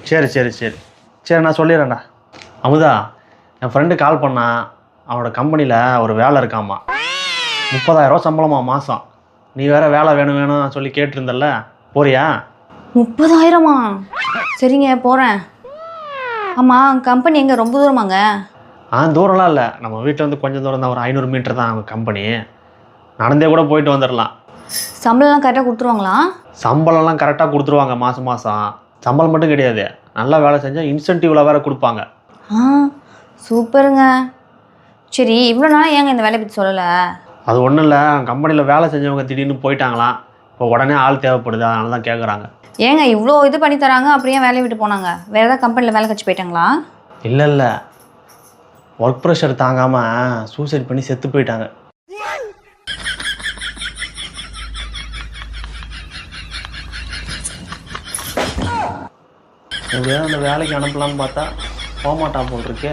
சரி சரி சரி சரி நான் சொல்லிடுறேன்டா. அமுதா, என் ஃப்ரெண்டு கால் பண்ணான். அவனோட கம்பெனியில் ஒரு வேலை இருக்காமா, 30,000 சம்பளமா மாதம். நீ வேற வேலை வேணும் வேணும் சொல்லி கேட்டிருந்தல்ல, போறியா? 30,000மா? சரிங்க, போகிறேன். ஆமாம், கம்பெனி எங்கே? ரொம்ப தூரமாங்க? தூரம்லாம் இல்லை, நம்ம வீட்டில் வந்து கொஞ்சம் தூரம் தான், ஒரு 500 மீட்டர் தான் அவங்க கம்பெனி. நடந்தே கூட போயிட்டு வந்துடலாம். சம்பளம்லாம் கரெக்டாக கொடுத்துருவாங்களா? சம்பளம்லாம் கரெக்டாக கொடுத்துருவாங்க. மாதம் மாதம் சம்பளம் மட்டும் கிடையாது, நல்லா வேலை செஞ்சால் இன்சென்டிவ்ல வேறு கொடுப்பாங்க. சூப்பருங்க. சரி, இவ்வளோ நாள் ஏங்க இந்த வேலையை பற்றி சொல்லலை? அது ஒன்றும் இல்லை, கம்பெனியில் வேலை செஞ்சவங்க திடீர்னு போயிட்டாங்களாம். இப்போ உடனே ஆள் தேவைப்படுது, அதனால தான் கேட்குறாங்க. ஏங்க இவ்வளோ இது பண்ணி தராங்க, அப்படியே வேலையை விட்டு போனாங்க? வேறு ஏதாவது கம்பெனியில் வேலை கழிச்சு போயிட்டாங்களா? இல்லை இல்லை, ஒர்க் ப்ரெஷர் தாங்காமல் சூசைட் பண்ணி செத்து போயிட்டாங்க. எப்படியாவது அந்த வேலைக்கு அனுப்பலான்னு பார்த்தா போகமாட்டான் போல் இருக்கே.